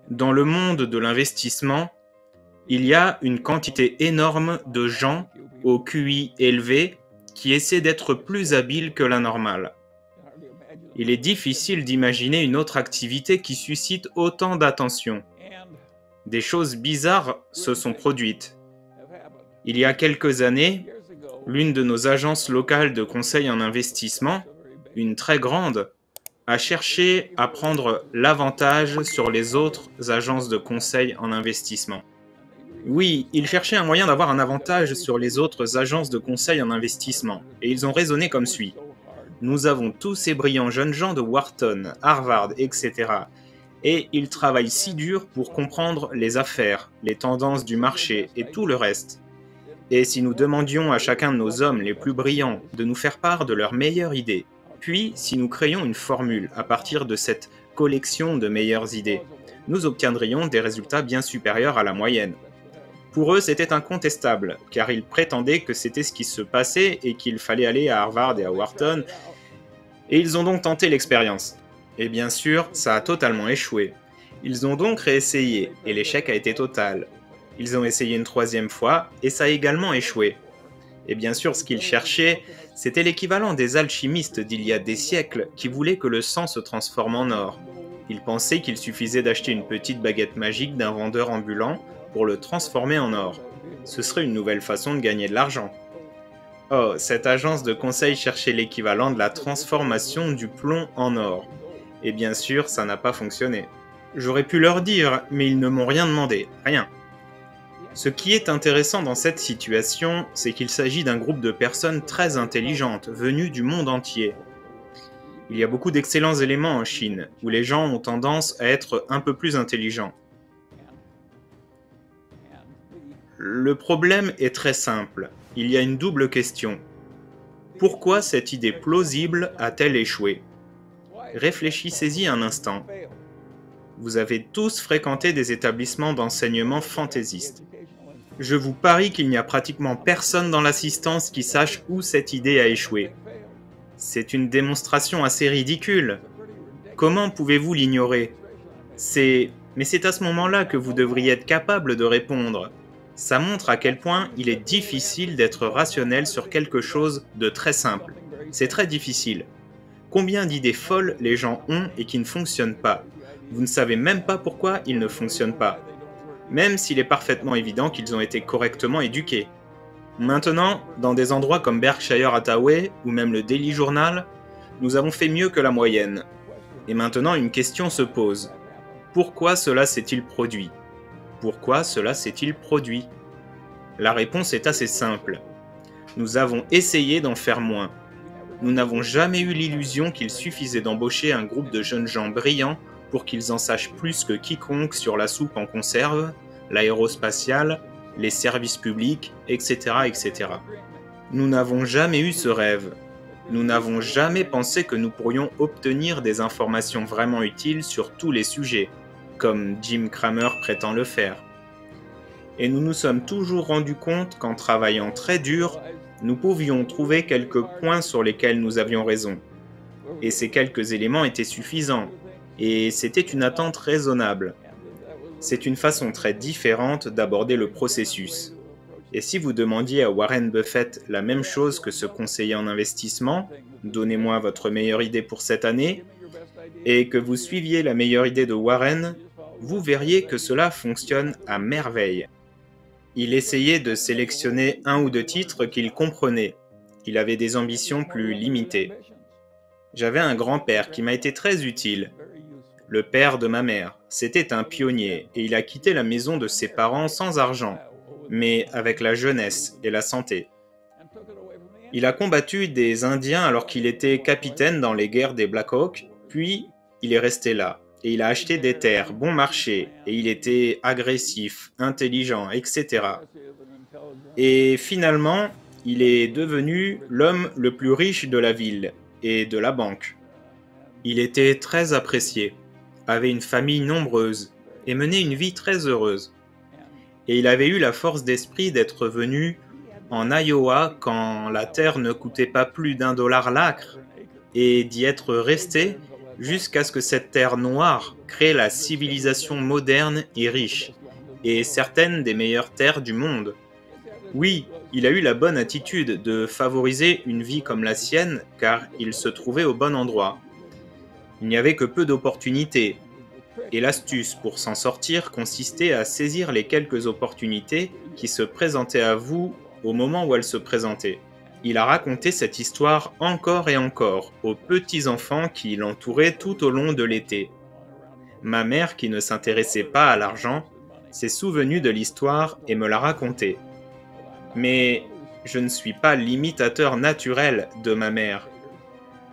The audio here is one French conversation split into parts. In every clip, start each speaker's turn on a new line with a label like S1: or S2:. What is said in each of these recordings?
S1: Dans le monde de l'investissement, il y a une quantité énorme de gens au QI élevé qui essaient d'être plus habiles que la normale. Il est difficile d'imaginer une autre activité qui suscite autant d'attention. Des choses bizarres se sont produites. Il y a quelques années, l'une de nos agences locales de conseil en investissement, une très grande, a cherché à prendre l'avantage sur les autres agences de conseil en investissement. Oui, ils cherchaient un moyen d'avoir un avantage sur les autres agences de conseil en investissement, et ils ont raisonné comme suit. Nous avons tous ces brillants jeunes gens de Wharton, Harvard, etc. Et ils travaillent si dur pour comprendre les affaires, les tendances du marché et tout le reste. Et si nous demandions à chacun de nos hommes les plus brillants de nous faire part de leurs meilleures idées, puis si nous créions une formule à partir de cette collection de meilleures idées, nous obtiendrions des résultats bien supérieurs à la moyenne. Pour eux, c'était incontestable, car ils prétendaient que c'était ce qui se passait et qu'il fallait aller à Harvard et à Wharton, et ils ont donc tenté l'expérience. Et bien sûr, ça a totalement échoué. Ils ont donc réessayé, et l'échec a été total. Ils ont essayé une troisième fois, et ça a également échoué. Et bien sûr, ce qu'ils cherchaient, c'était l'équivalent des alchimistes d'il y a des siècles qui voulaient que le sang se transforme en or. Ils pensaient qu'il suffisait d'acheter une petite baguette magique d'un vendeur ambulant pour le transformer en or. Ce serait une nouvelle façon de gagner de l'argent. Oh, cette agence de conseil cherchait l'équivalent de la transformation du plomb en or. Et bien sûr, ça n'a pas fonctionné. J'aurais pu leur dire, mais ils ne m'ont rien demandé, rien. Ce qui est intéressant dans cette situation, c'est qu'il s'agit d'un groupe de personnes très intelligentes, venues du monde entier. Il y a beaucoup d'excellents éléments en Chine, où les gens ont tendance à être un peu plus intelligents. Le problème est très simple. Il y a une double question. Pourquoi cette idée plausible a-t-elle échoué? Réfléchissez-y un instant. Vous avez tous fréquenté des établissements d'enseignement fantaisistes. Je vous parie qu'il n'y a pratiquement personne dans l'assistance qui sache où cette idée a échoué. C'est une démonstration assez ridicule. Comment pouvez-vous l'ignorer? Mais c'est à ce moment-là que vous devriez être capable de répondre. Ça montre à quel point il est difficile d'être rationnel sur quelque chose de très simple. C'est très difficile. Combien d'idées folles les gens ont et qui ne fonctionnent pas? Vous ne savez même pas pourquoi ils ne fonctionnent pas. Même s'il est parfaitement évident qu'ils ont été correctement éduqués. Maintenant, dans des endroits comme Berkshire Hathaway ou même le Daily Journal, nous avons fait mieux que la moyenne. Et maintenant, une question se pose. Pourquoi cela s'est-il produit? Pourquoi cela s'est-il produit? La réponse est assez simple. Nous avons essayé d'en faire moins. Nous n'avons jamais eu l'illusion qu'il suffisait d'embaucher un groupe de jeunes gens brillants pour qu'ils en sachent plus que quiconque sur la soupe en conserve, l'aérospatiale, les services publics, etc., etc. Nous n'avons jamais eu ce rêve. Nous n'avons jamais pensé que nous pourrions obtenir des informations vraiment utiles sur tous les sujets, comme Jim Cramer prétend le faire. Et nous nous sommes toujours rendus compte qu'en travaillant très dur, nous pouvions trouver quelques points sur lesquels nous avions raison. Et ces quelques éléments étaient suffisants, et c'était une attente raisonnable. C'est une façon très différente d'aborder le processus. Et si vous demandiez à Warren Buffett la même chose que ce conseiller en investissement, donnez-moi votre meilleure idée pour cette année, et que vous suiviez la meilleure idée de Warren, vous verriez que cela fonctionne à merveille. Il essayait de sélectionner un ou deux titres qu'il comprenait. Il avait des ambitions plus limitées. J'avais un grand-père qui m'a été très utile. Le père de ma mère, c'était un pionnier et il a quitté la maison de ses parents sans argent, mais avec la jeunesse et la santé. Il a combattu des Indiens alors qu'il était capitaine dans les guerres des Black Hawk, puis il est resté là. Et il a acheté des terres, bon marché, et il était agressif, intelligent, etc. Et finalement, il est devenu l'homme le plus riche de la ville et de la banque. Il était très apprécié, avait une famille nombreuse et menait une vie très heureuse. Et il avait eu la force d'esprit d'être venu en Iowa quand la terre ne coûtait pas plus d'$1 l'acre et d'y être resté jusqu'à ce que cette terre noire crée la civilisation moderne et riche, et certaines des meilleures terres du monde. Oui, il a eu la bonne attitude de favoriser une vie comme la sienne, car il se trouvait au bon endroit. Il n'y avait que peu d'opportunités, et l'astuce pour s'en sortir consistait à saisir les quelques opportunités qui se présentaient à vous au moment où elles se présentaient. Il a raconté cette histoire encore et encore aux petits-enfants qui l'entouraient tout au long de l'été. Ma mère, qui ne s'intéressait pas à l'argent, s'est souvenue de l'histoire et me l'a racontée. Mais je ne suis pas l'imitateur naturel de ma mère.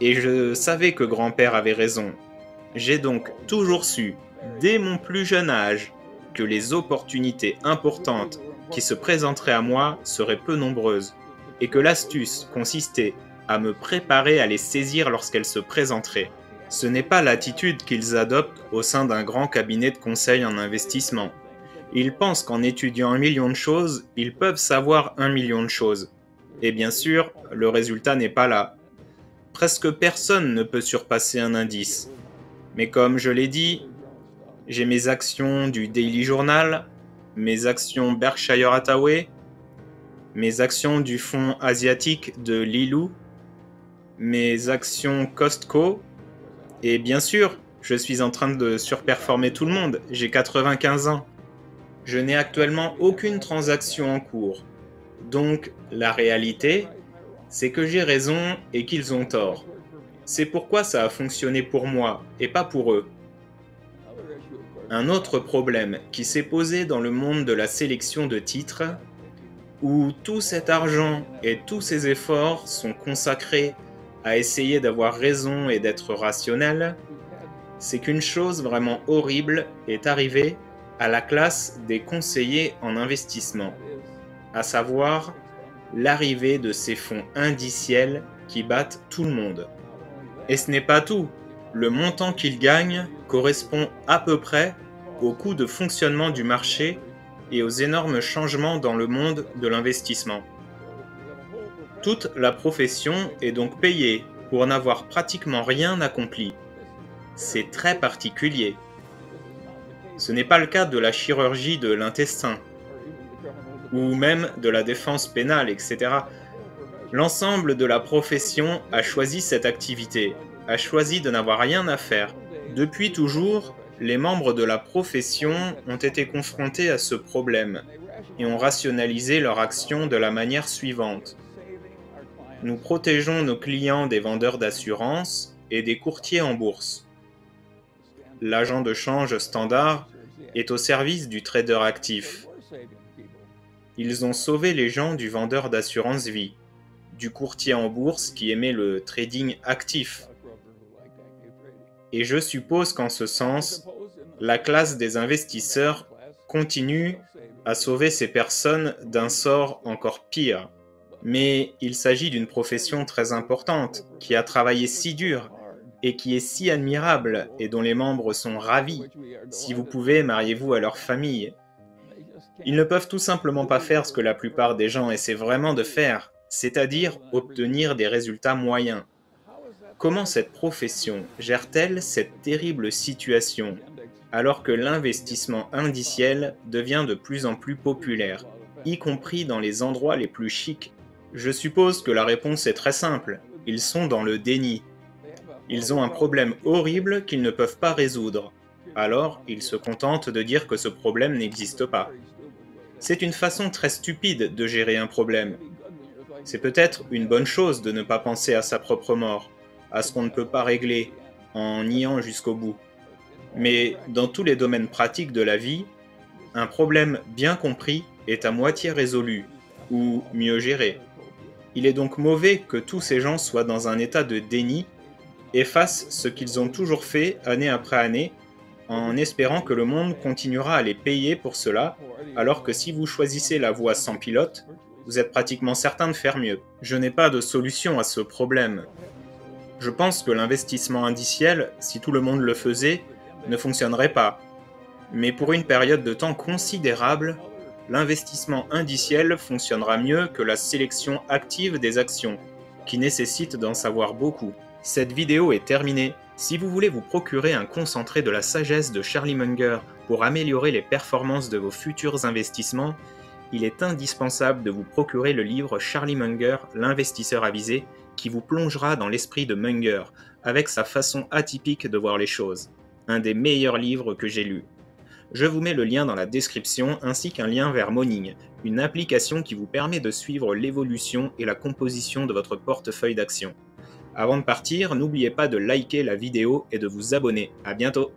S1: Et je savais que grand-père avait raison. J'ai donc toujours su, dès mon plus jeune âge, que les opportunités importantes qui se présenteraient à moi seraient peu nombreuses, et que l'astuce consistait à me préparer à les saisir lorsqu'elles se présenteraient. Ce n'est pas l'attitude qu'ils adoptent au sein d'un grand cabinet de conseil en investissement. Ils pensent qu'en étudiant 1 million de choses, ils peuvent savoir 1 million de choses. Et bien sûr, le résultat n'est pas là. Presque personne ne peut surpasser un indice. Mais comme je l'ai dit, j'ai mes actions du Daily Journal, mes actions Berkshire Hathaway, mes actions du fonds asiatique de Lilou, mes actions Costco, et bien sûr, je suis en train de surperformer tout le monde, j'ai 95 ans. Je n'ai actuellement aucune transaction en cours. Donc, la réalité, c'est que j'ai raison et qu'ils ont tort. C'est pourquoi ça a fonctionné pour moi et pas pour eux. Un autre problème qui s'est posé dans le monde de la sélection de titres, où tout cet argent et tous ces efforts sont consacrés à essayer d'avoir raison et d'être rationnel, c'est qu'une chose vraiment horrible est arrivée à la classe des conseillers en investissement, à savoir l'arrivée de ces fonds indiciels qui battent tout le monde. Et ce n'est pas tout, le montant qu'ils gagnent correspond à peu près au coût de fonctionnement du marché et aux énormes changements dans le monde de l'investissement. Toute la profession est donc payée pour n'avoir pratiquement rien accompli. C'est très particulier. Ce n'est pas le cas de la chirurgie de l'intestin, ou même de la défense pénale, etc. L'ensemble de la profession a choisi cette activité, a choisi de n'avoir rien à faire. Depuis toujours, les membres de la profession ont été confrontés à ce problème et ont rationalisé leur action de la manière suivante. Nous protégeons nos clients des vendeurs d'assurance et des courtiers en bourse. L'agent de change standard est au service du trader actif. Ils ont sauvé les gens du vendeur d'assurance vie, du courtier en bourse qui aimait le trading actif. Et je suppose qu'en ce sens, la classe des investisseurs continue à sauver ces personnes d'un sort encore pire. Mais il s'agit d'une profession très importante, qui a travaillé si dur et qui est si admirable et dont les membres sont ravis. Si vous pouvez, mariez-vous à leur famille. Ils ne peuvent tout simplement pas faire ce que la plupart des gens essaient vraiment de faire, c'est-à-dire obtenir des résultats moyens. Comment cette profession gère-t-elle cette terrible situation alors que l'investissement indiciel devient de plus en plus populaire, y compris dans les endroits les plus chics? Je suppose que la réponse est très simple. Ils sont dans le déni. Ils ont un problème horrible qu'ils ne peuvent pas résoudre. Alors, ils se contentent de dire que ce problème n'existe pas. C'est une façon très stupide de gérer un problème. C'est peut-être une bonne chose de ne pas penser à sa propre mort, à ce qu'on ne peut pas régler, en niant jusqu'au bout. Mais dans tous les domaines pratiques de la vie, un problème bien compris est à moitié résolu, ou mieux géré. Il est donc mauvais que tous ces gens soient dans un état de déni et fassent ce qu'ils ont toujours fait année après année, en espérant que le monde continuera à les payer pour cela, alors que si vous choisissez la voie sans pilote, vous êtes pratiquement certain de faire mieux. Je n'ai pas de solution à ce problème. Je pense que l'investissement indiciel, si tout le monde le faisait, ne fonctionnerait pas. Mais pour une période de temps considérable, l'investissement indiciel fonctionnera mieux que la sélection active des actions, qui nécessite d'en savoir beaucoup. Cette vidéo est terminée. Si vous voulez vous procurer un concentré de la sagesse de Charlie Munger pour améliorer les performances de vos futurs investissements, il est indispensable de vous procurer le livre Charlie Munger, l'investisseur avisé, qui vous plongera dans l'esprit de Munger, avec sa façon atypique de voir les choses. Un des meilleurs livres que j'ai lus. Je vous mets le lien dans la description ainsi qu'un lien vers Moning, une application qui vous permet de suivre l'évolution et la composition de votre portefeuille d'actions. Avant de partir, n'oubliez pas de liker la vidéo et de vous abonner. À bientôt!